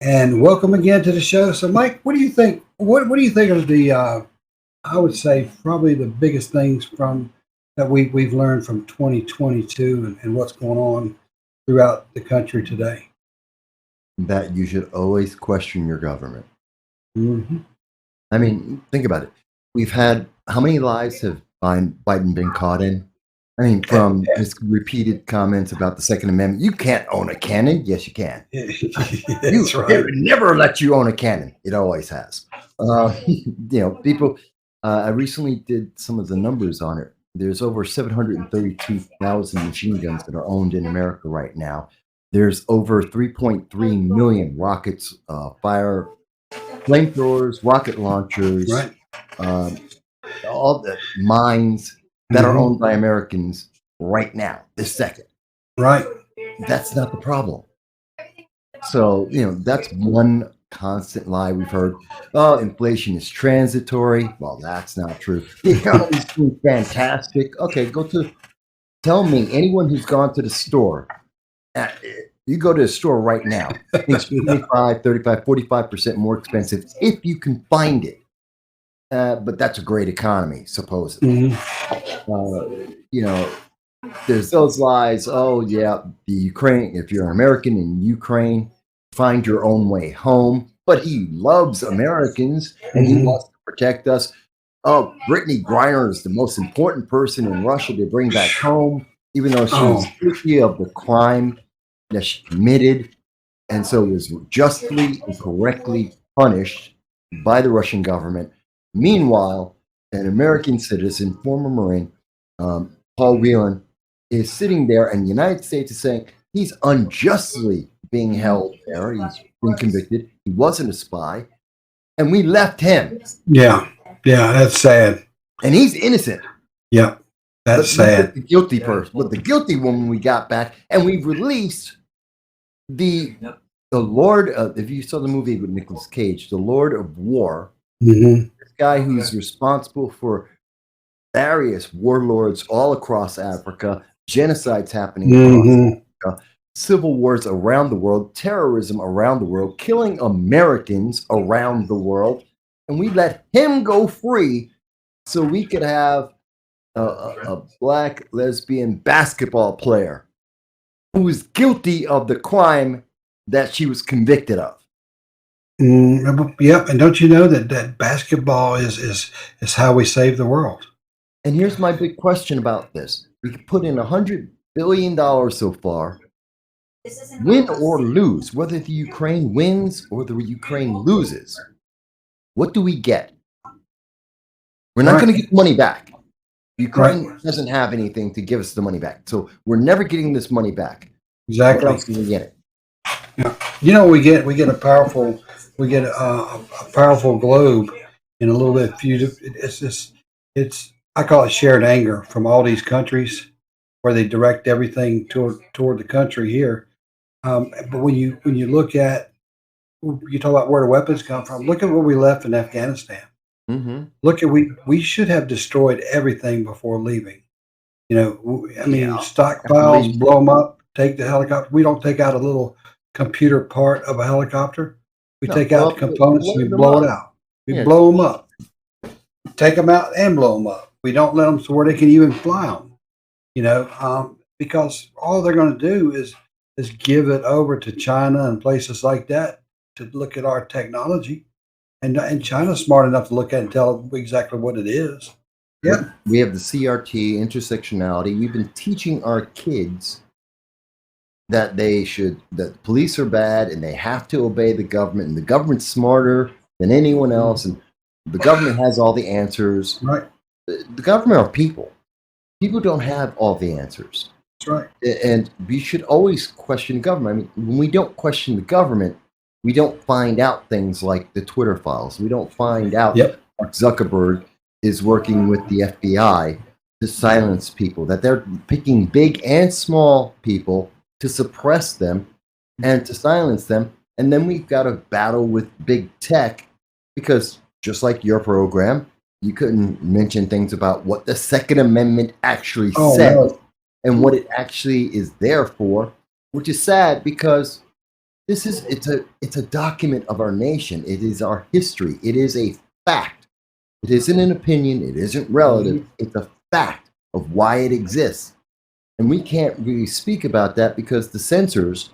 And welcome again to the show. So, Mike, what do you think? What do you think of the? I would say probably the biggest things from that we've learned from 2022 and what's going on throughout the country today. That you should always question your government. Hmm. I mean, think about it. We've had how many lies have Biden been caught in? I mean, from his repeated comments about the Second Amendment. You can't own a cannon. Yes, you can. That's right. It would never let you own a cannon. It always has. People. I recently did some of the numbers on it. There's over 732,000 machine guns that are owned in America right now. There's over 3.3 million rockets, fire, flamethrowers, rocket launchers, Right. all the mines that are owned by Americans right now, this second. Right. That's not the problem. So, that's one constant lie we've heard. Oh, inflation is transitory. Well, that's not true. The economy's doing fantastic. Okay, tell me, anyone who's gone to the store, you go to a store right now, it's 25, 35, 45% more expensive if you can find it. But that's a great economy, supposedly. There's those lies. Oh, yeah, the Ukraine, if you're an American in Ukraine, find your own way home. But he loves Americans and he wants to protect us. Oh, Brittany Griner is the most important person in Russia to bring back home, even though she was guilty of the crime that she committed, and so was justly and correctly punished by the Russian government. Meanwhile, an American citizen, former Marine, Paul Whelan, is sitting there, and the United States is saying he's unjustly being held there. He's been convicted. He wasn't a spy, and we left him. Yeah, that's sad. And he's innocent. Yeah, that's sad. The guilty person, but the guilty woman we got back, and we released the Lord of, if you saw the movie with Nicolas Cage, the Lord of War, this guy who's responsible for various warlords all across Africa, genocides happening across Africa, civil wars around the world, terrorism around the world, killing Americans around the world, and we let him go free so we could have a black lesbian basketball player who was guilty of the crime that she was convicted of. Yep, and don't you know that basketball is how we save the world? And here's my big question about this. We could put in $100 billion so far, win or lose, whether the Ukraine wins or the Ukraine loses. What do we get? We're not going to get money back. Ukraine doesn't have anything to give us the money back. So we're never getting this money back. Exactly. What else do we get it? Yeah. We get a powerful globe in a little bit. It's I call it shared anger from all these countries where they direct everything toward the country here. But when you look at, you talk about where the weapons come from. Look at what we left in Afghanistan. Look at we should have destroyed everything before leaving. Stockpiles, blow them up, take the helicopter. We don't take out a little computer part of a helicopter. We take out the components and we blow it out. We blow them up. Take them out and blow them up. We don't let them so where they can even fly them. Because all they're going to do is give it over to China and places like that to look at our technology. And China's smart enough to look at it and tell exactly what it is. Yeah. We have the CRT, intersectionality. We've been teaching our kids that that police are bad and they have to obey the government, and the government's smarter than anyone else, and the government has all the answers. Right. The government are people. People don't have all the answers. That's right. And we should always question the government. I mean, when we don't question the government, we don't find out things like the Twitter files. We don't find out Mark Zuckerberg is working with the FBI to silence people, that they're picking big and small people to suppress them and to silence them. And then we've got a battle with big tech because just like your program, you couldn't mention things about what the Second Amendment actually says and what it actually is there for, which is sad because it's a document of our nation. It is our history. It is a fact. It isn't an opinion. It isn't relative. It's a fact of why it exists. And we can't really speak about that because the censors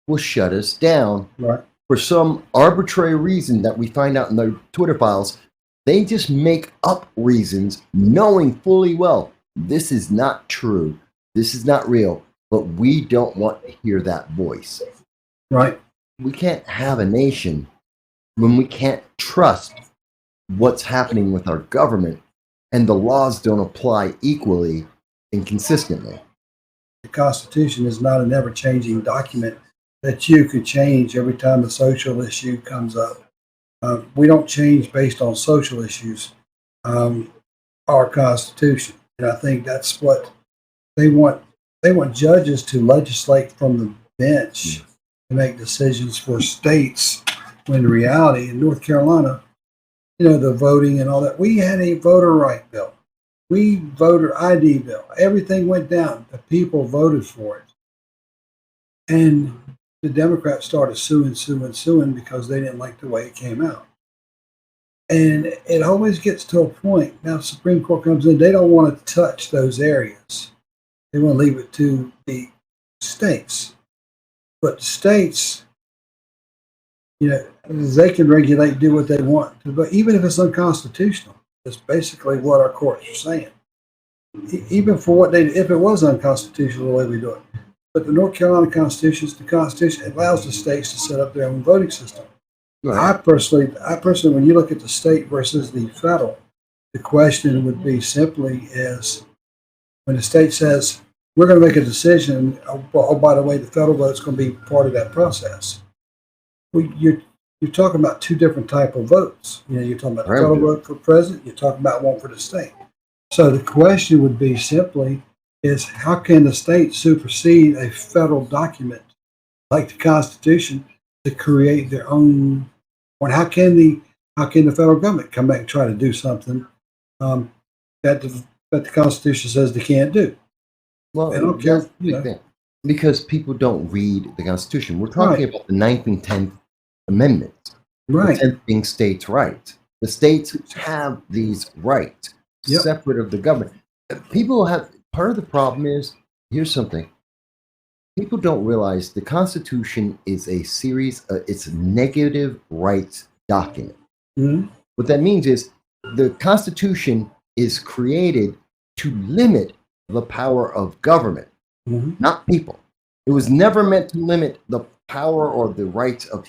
will shut us down Right. for some arbitrary reason that we find out in their Twitter files. They just make up reasons knowing fully well this is not true. This is not real, but we don't want to hear that voice. Right. We can't have a nation when we can't trust what's happening with our government and the laws don't apply equally and consistently. The Constitution is not an ever-changing document that you could change every time a social issue comes up. We don't change based on social issues, our Constitution. And I think that's what they want. They want judges to legislate from the bench to make decisions for states, when in reality, in North Carolina, the voting and all that, we had a voter right bill. We voter ID bill. Everything went down. The people voted for it. And the Democrats started suing because they didn't like the way it came out. And it always gets to a point. Now, the Supreme Court comes in, they don't want to touch those areas. They want to leave it to the states. But the states, they can regulate, do what they want. But even if it's unconstitutional, that's basically what our courts are saying. Even for if it was unconstitutional the way we do it. But the North Carolina Constitution is the Constitution. It allows the states to set up their own voting system. Right. I personally, when you look at the state versus the federal, the question would be simply is when the state says, we're going to make a decision, oh, by the way, the federal vote's going to be part of that process. Well, you're talking about two different type of votes. You're talking about the federal vote for president, you're talking about one for the state. So the question would be simply is how can the state supersede a federal document like the Constitution to create their own? Or how can the federal government come back and try to do something that the Constitution says they can't do? Well, they don't care, because people don't read the Constitution. We're talking about the 9th and 10th Amendments. Right. The 10th being states' rights. The states have these rights separate of the government. People have, part of the problem is, here's something. People don't realize the Constitution is a series, it's a negative rights document. Mm-hmm. What that means is the Constitution is created to limit the power of government, not people. It was never meant to limit the power or the rights of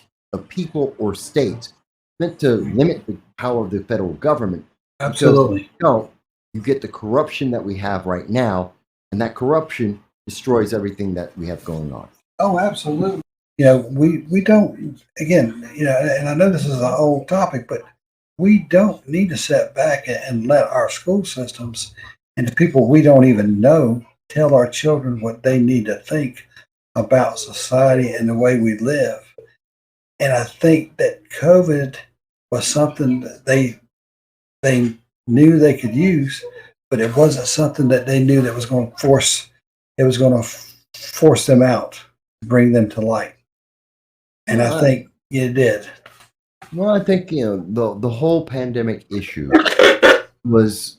people or states. It's meant to limit the power of the federal government. Absolutely. You get the corruption that we have right now, and that corruption destroys everything that we have going on. Oh, absolutely. We don't, again, and I know this is an old topic, but we don't need to sit back and let our school systems and the people we don't even know tell our children what they need to think about society and the way we live. And I think that COVID was something that they knew they could use, but it wasn't something that they knew that was going to force. It was going to force them out, bring them to light. And I think it did. Well, I think the whole pandemic issue was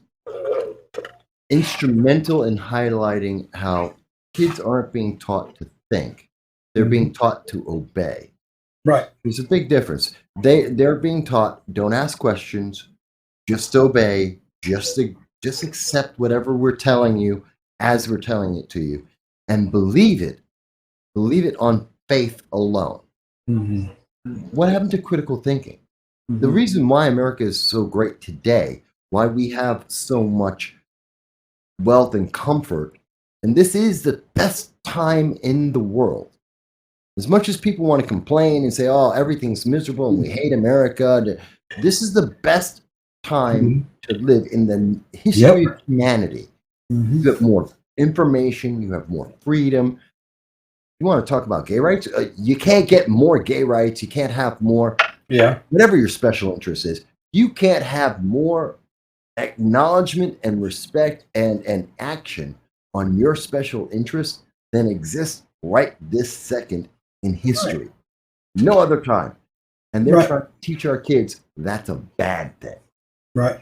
instrumental in highlighting how kids aren't being taught to think; they're being taught to obey. Right. There's a big difference. They're being taught, don't ask questions, just obey, just accept whatever we're telling you as we're telling it to you, and believe it on faith alone. Mm-hmm. What happened to critical thinking? Mm-hmm. The reason why America is so great today, why we have so much wealth and comfort, and this is the best time in the world. As much as people want to complain and say, oh, everything's miserable and we hate America, this is the best time to live in the history of humanity. Mm-hmm. You have more information, you have more freedom. You want to talk about gay rights? You can't get more gay rights. You can't have more. Yeah. Whatever your special interest is, you can't have more acknowledgement and respect and action on your special interest than exists right this second in history. no other time. And they're Right. trying to teach our kids that's a bad thing. Right.